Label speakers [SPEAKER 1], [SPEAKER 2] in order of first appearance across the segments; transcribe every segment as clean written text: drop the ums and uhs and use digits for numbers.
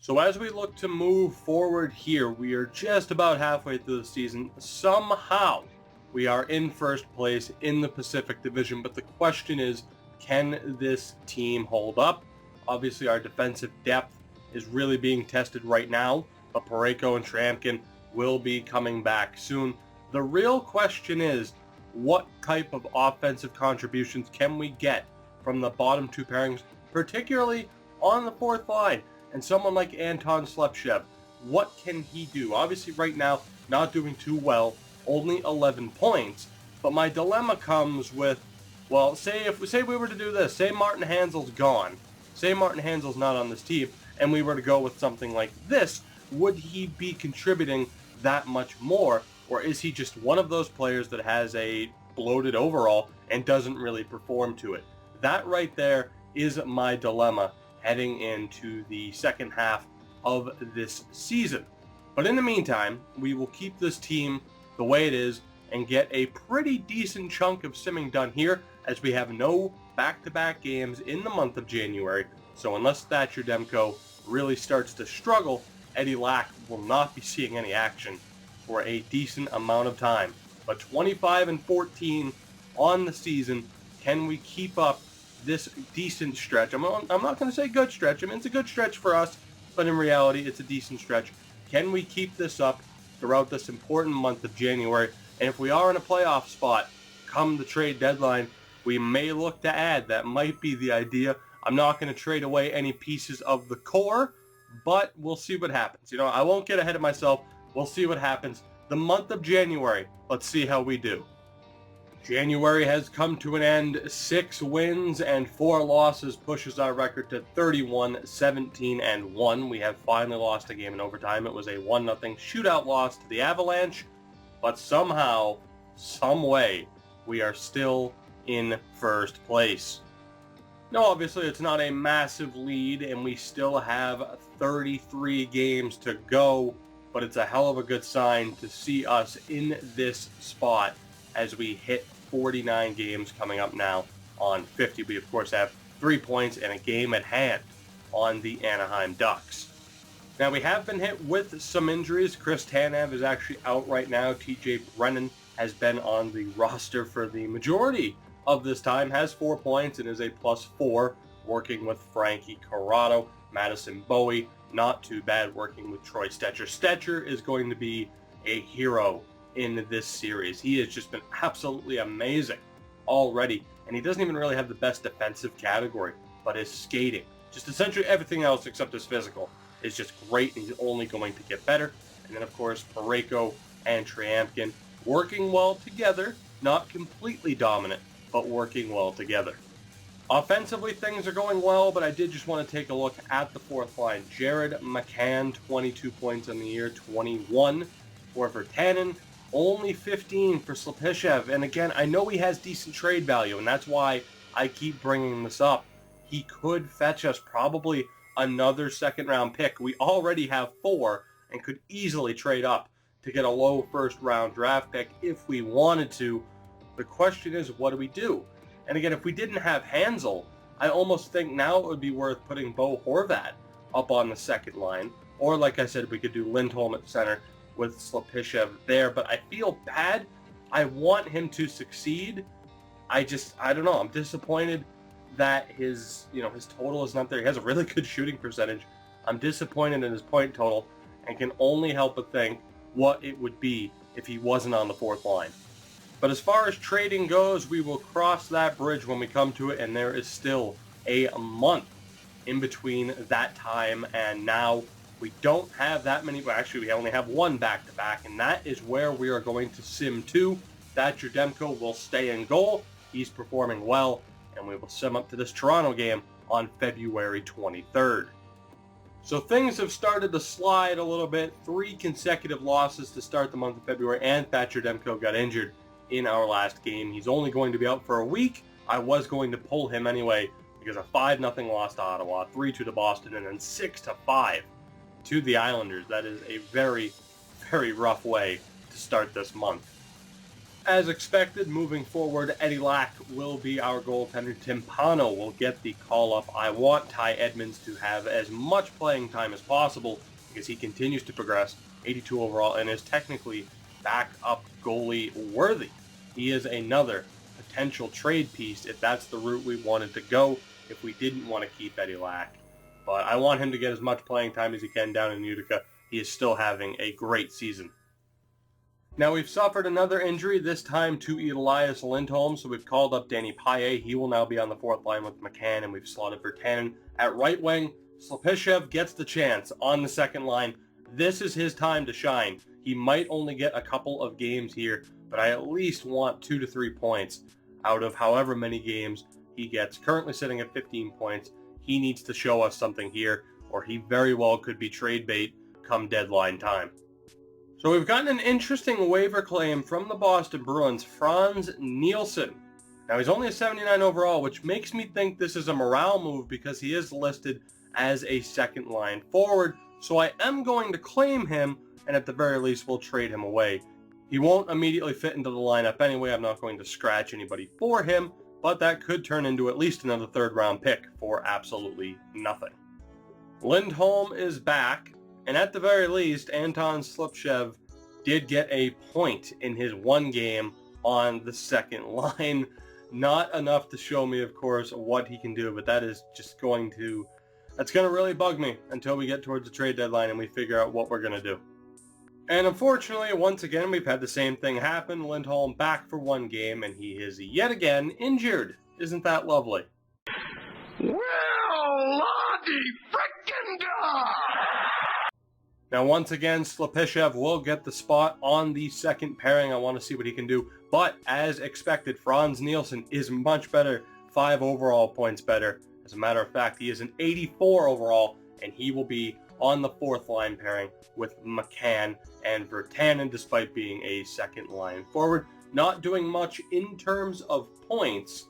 [SPEAKER 1] So as we look to move forward here, we are just about halfway through the season. Somehow, we are in first place in the Pacific Division, but the question is, can this team hold up? Obviously, our defensive depth is really being tested right now, but Parayko and Tramkin will be coming back soon. The real question is, what type of offensive contributions can we get from the bottom two pairings, particularly on the fourth line? And someone like Anton Slepchev, what can he do? Obviously, right now, not doing too well, only 11 points. But my dilemma comes with, well, say we were to do this, say Martin Hanzel's gone, say Martin Hanzel's not on this team, and we were to go with something like this, would he be contributing that much more? Or is he just one of those players that has a bloated overall and doesn't really perform to it? That right there is my dilemma heading into the second half of this season. But in the meantime, we will keep this team the way it is and get a pretty decent chunk of simming done here, as we have no back-to-back games in the month of January. So unless Thatcher Demko really starts to struggle, Eddie Lack will not be seeing any action for a decent amount of time. But 25-14 on the season, can we keep up this decent stretch? I'm not going to say good stretch. I mean, it's a good stretch for us, but in reality, it's a decent stretch. Can we keep this up throughout this important month of January? And if we are in a playoff spot come the trade deadline, we may look to add. That might be the idea. I'm not going to trade away any pieces of the core, but we'll see what happens. I won't get ahead of myself. We'll see what happens. The month of January, let's see how we do. January has come to an end. 6 wins and 4 losses pushes our record to 31-17-1. We have finally lost a game in overtime. It was a 1-0 shootout loss to the Avalanche, but somehow, some way, we are still in first place. Now, obviously, it's not a massive lead, and we still have 33 games to go, but it's a hell of a good sign to see us in this spot as we hit 49 games coming up now on 50. We, of course, have 3 points and a game at hand on the Anaheim Ducks. Now, we have been hit with some injuries. Chris Tanev is actually out right now. TJ Brennan has been on the roster for the majority of this time, has 4 points and is a +4, working with Frankie Corrado. Madison Bowie, not too bad, working with Troy Stecher. Stecher is going to be a hero in this series. He has just been absolutely amazing already, and he doesn't even really have the best defensive category, but his skating, just essentially everything else except his physical, is just great, and he's only going to get better. And then, of course, Parayko and Tramkin working well together, not completely dominant, but working well together. Offensively, things are going well, but I did just want to take a look at the fourth line. Jared McCann, 22 points on the year, 21 for Virtanen, only 15 for Slepchev. And again, I know he has decent trade value, and that's why I keep bringing this up. He could fetch us probably another second-round pick. We already have 4 and could easily trade up to get a low first-round draft pick if we wanted to. The question is, what do we do? And again, if we didn't have Hanzel, I almost think now it would be worth putting Bo Horvat up on the second line. Or, like I said, we could do Lindholm at center with Slepchev there. But I feel bad. I want him to succeed. I don't know. I'm disappointed that his total is not there. He has a really good shooting percentage. I'm disappointed in his point total and can only help but think what it would be if he wasn't on the fourth line. But as far as trading goes, we will cross that bridge when we come to it, and there is still a month in between that time and now. We don't have that many. Well, actually, we only have 1 back-to-back, and that is where we are going to sim to. Thatcher Demko will stay in goal. He's performing well, and we will sim up to this Toronto game on February 23rd. So things have started to slide a little bit. 3 consecutive losses to start the month of February, and Thatcher Demko got injured in our last game. He's only going to be out for a week. I was going to pull him anyway because a 5-0 loss to Ottawa, 3-2 to Boston, and then 6-5 to the Islanders. That is a very, very rough way to start this month. As expected, moving forward, Eddie Lack will be our goaltender. Timpano will get the call-up. I want Ty Edmonds to have as much playing time as possible because he continues to progress, 82 overall, and is technically backup goalie worthy. He is another potential trade piece if that's the route we wanted to go, if we didn't want to keep Eddie Lack. But I want him to get as much playing time as he can down in Utica. He is still having a great season. Now, we've suffered another injury, this time to Elias Lindholm, so we've called up Danny Paille. He will now be on the fourth line with McCann, and we've slotted Virtanen at right wing. Slepyshev gets the chance on the second line. This is his time to shine. He might only get a couple of games here, but I at least want 2 to 3 points out of however many games he gets. Currently sitting at 15 points. He needs to show us something here, or he very well could be trade bait come deadline time. So we've gotten an interesting waiver claim from the Boston Bruins, Franz Nielsen. Now he's only a 79 overall, which makes me think this is a morale move because he is listed as a second line forward. So I am going to claim him, and at the very least we'll trade him away. He won't immediately fit into the lineup anyway. I'm not going to scratch anybody for him, but that could turn into at least another third round pick for absolutely nothing. Lindholm is back. And at the very least, Anton Slepyshev did get a point in his one game on the second line. Not enough to show me, of course, what he can do, but that is just that's going to really bug me until we get towards the trade deadline and we figure out what we're going to do. And unfortunately, once again, we've had the same thing happen. Lindholm back for one game, and he is yet again injured. Isn't that lovely?
[SPEAKER 2] Well, Lottie frickin' God!
[SPEAKER 1] Now, once again, Slepyshev will get the spot on the second pairing. I want to see what he can do. But, as expected, Franz Nielsen is much better, 5 overall points better. As a matter of fact, he is an 84 overall, and he will be on the fourth line pairing with McCann and Virtanen, despite being a second line forward. Not doing much in terms of points,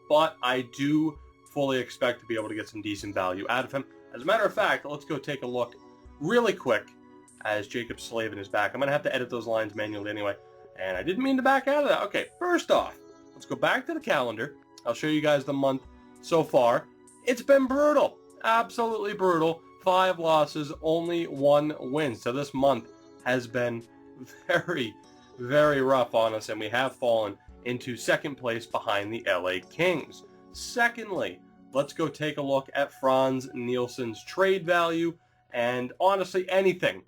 [SPEAKER 1] but I do fully expect to be able to get some decent value out of him. As a matter of fact, let's go take a look really quick as Jacob Slavin is back. I'm going to have to edit those lines manually anyway, and I didn't mean to back out of that. Okay, first off, let's go back to the calendar. I'll show you guys the month so far. It's been brutal, absolutely brutal. 5 losses, only 1 win. So this month has been very, very rough on us, and we have fallen into second place behind the LA Kings. Secondly, let's go take a look at Franz Nielsen's trade value. And honestly, anything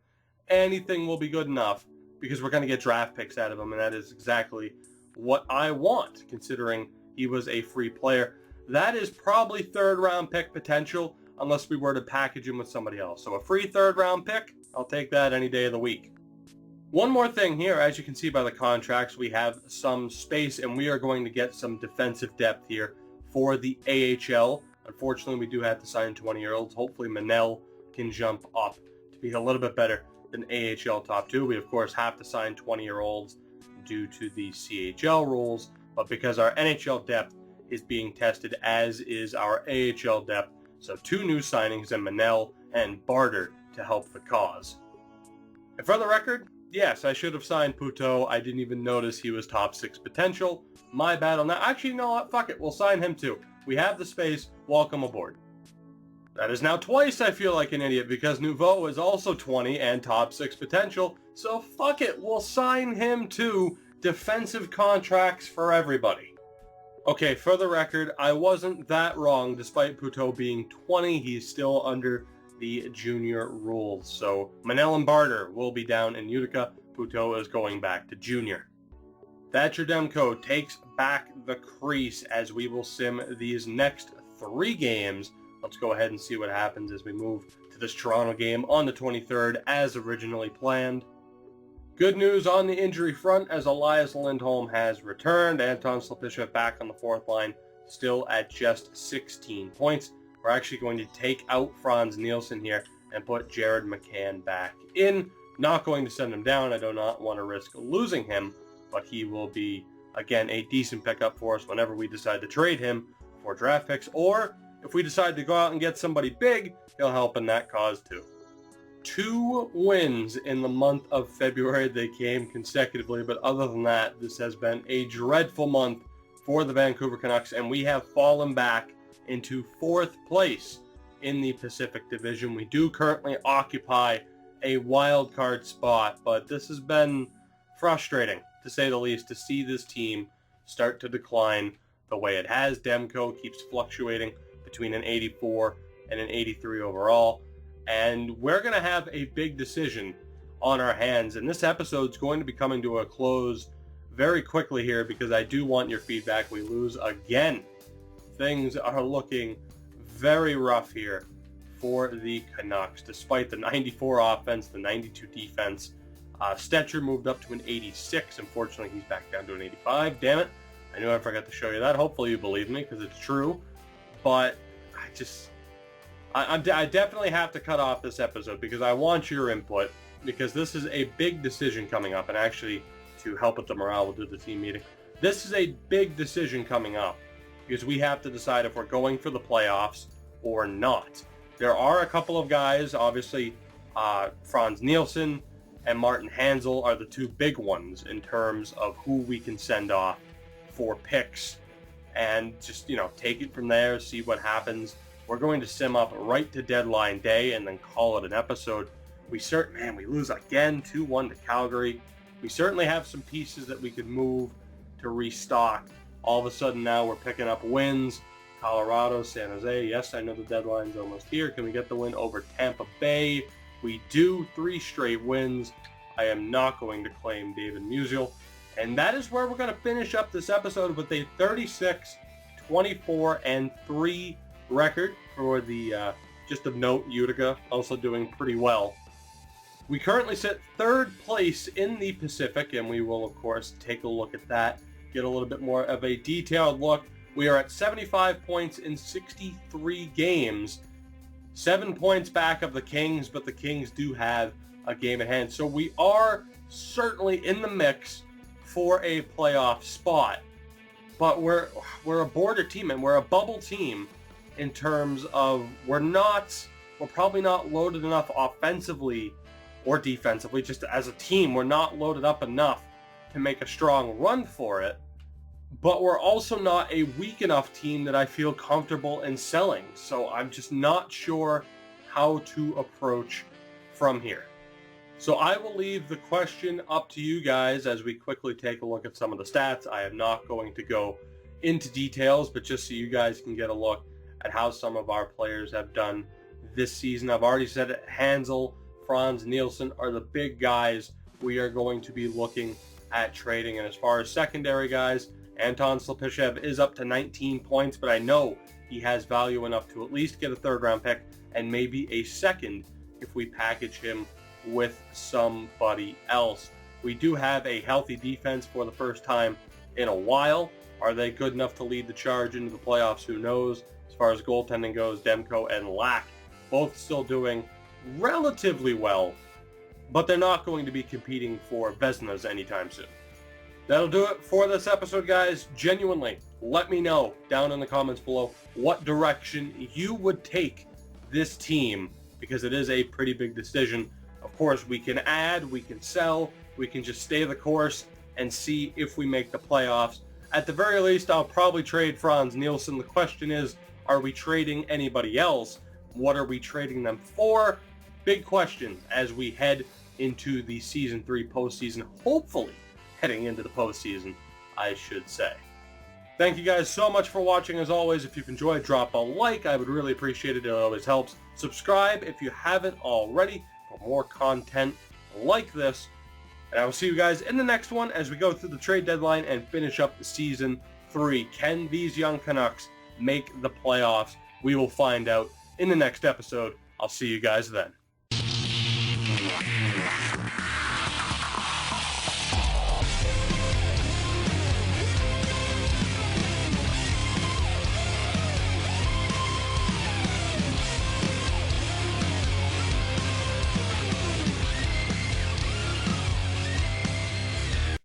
[SPEAKER 1] will be good enough because we're going to get draft picks out of him, and that is exactly what I want, considering he was a free player. That is probably third round pick potential unless we were to package him with somebody else. So a free third round pick, I'll take that any day of the week. One more thing here, as you can see by the contracts, we have some space, and we are going to get some defensive depth here for the AHL. Unfortunately, we do have to sign 20-year-olds. Hopefully Manel can jump up to be a little bit better than AHL top 2. We, of course, have to sign 20-year-olds due to the CHL rules, but because our NHL depth is being tested, as is our AHL depth, so 2 new signings in Manel and Barter to help the cause. And for the record, yes, I should have signed Puteau. I didn't even notice he was top 6 potential. My bad on that. Actually, you know what? Fuck it. We'll sign him too. We have the space. Welcome aboard. That is now twice I feel like an idiot because Nouveau is also 20 and top 6 potential. So fuck it. We'll sign him too. Defensive contracts for everybody. Okay, for the record, I wasn't that wrong. Despite Puteau being 20, he's still under the junior rules. So Manel and Barter will be down in Utica. Puteau is going back to junior. Thatcher Demko takes back the crease as we will sim these next 3 games. Let's go ahead and see what happens as we move to this Toronto game on the 23rd as originally planned. Good news on the injury front as Elias Lindholm has returned. Anton Slepyshev back on the fourth line, still at just 16 points. We're actually going to take out Franz Nielsen here and put Jared McCann back in. Not going to send him down. I do not want to risk losing him, but he will be, again, a decent pickup for us whenever we decide to trade him for draft picks, or if we decide to go out and get somebody big, he'll help in that cause too. 2 wins in the month of February. They came consecutively, but other than that, this has been a dreadful month for the Vancouver Canucks, and we have fallen back into 4th place in the Pacific Division. We do currently occupy a wild card spot, but this has been frustrating, to say the least, to see this team start to decline the way it has. Demko keeps fluctuating between an 84 and an 83 overall, and we're going to have a big decision on our hands, and this episode's going to be coming to a close very quickly here because I do want your feedback. We lose again. Things are looking very rough here for the Canucks, despite the 94 offense, the 92 defense. Stetcher moved up to an 86. Unfortunately, he's back down to an 85. Damn it. I knew I forgot to show you that. Hopefully you believe me, because it's true. But I definitely have to cut off this episode because I want your input, because this is a big decision coming up. And actually, to help with the morale, we'll do the team meeting. This is a big decision coming up because we have to decide if we're going for the playoffs or not. There are a couple of guys, obviously, Franz Nielsen and Martin Hanzal are the 2 big ones in terms of who we can send off for picks and just, take it from there, see what happens. We're going to sim up right to deadline day and then call it an episode. We lose again 2-1 to Calgary. We certainly have some pieces that we could move to restock. All of a sudden now we're picking up wins. Colorado, San Jose. Yes, I know the deadline's almost here. Can we get the win over Tampa Bay? We do. 3 straight wins. I am not going to claim David Musial. And that is where we're going to finish up this episode with a 36-24-3 record for the, just of note, Utica also doing pretty well. We currently sit 3rd place in the Pacific, and we will, of course, take a look at that, get a little bit more of a detailed look. We are at 75 points in 63 games, 7 points back of the Kings, but the Kings do have a game at hand. So we are certainly in the mix for a playoff spot, but we're a border team and we're a bubble team in terms of we're probably not loaded enough offensively or defensively. Just as a team, we're not loaded up enough to make a strong run for it. But we're also not a weak enough team that I feel comfortable in selling. So I'm just not sure how to approach from here. So I will leave the question up to you guys as we quickly take a look at some of the stats. I am not going to go into details, but just so you guys can get a look at how some of our players have done this season. I've already said it. Hanzal, Franz Nielsen are the big guys we are going to be looking at trading. And as far as secondary guys, Anton Slapishev is up to 19 points, but I know he has value enough to at least get a 3rd round pick and maybe a 2nd if we package him with somebody else. We do have a healthy defense for the first time in a while. Are they good enough to lead the charge into the playoffs? Who knows? As far as goaltending goes, Demko and Lack both still doing relatively well, but they're not going to be competing for Vezinas anytime soon. That'll do it for this episode, guys. Genuinely, let me know down in the comments below what direction you would take this team, because it is a pretty big decision. Of course, we can add, we can sell, we can just stay the course and see if we make the playoffs. At the very least, I'll probably trade Franz Nielsen. The question is, are we trading anybody else? What are we trading them for? Big questions as we head into the Season 3 postseason, hopefully heading into the postseason, I should say. Thank you guys so much for watching. As always, if you've enjoyed, drop a like. I would really appreciate it. It always helps. Subscribe if you haven't already for more content like this. And I will see you guys in the next one as we go through the trade deadline and finish up the Season 3. Can these young Canucks make the playoffs? We will find out in the next episode. I'll see you guys then.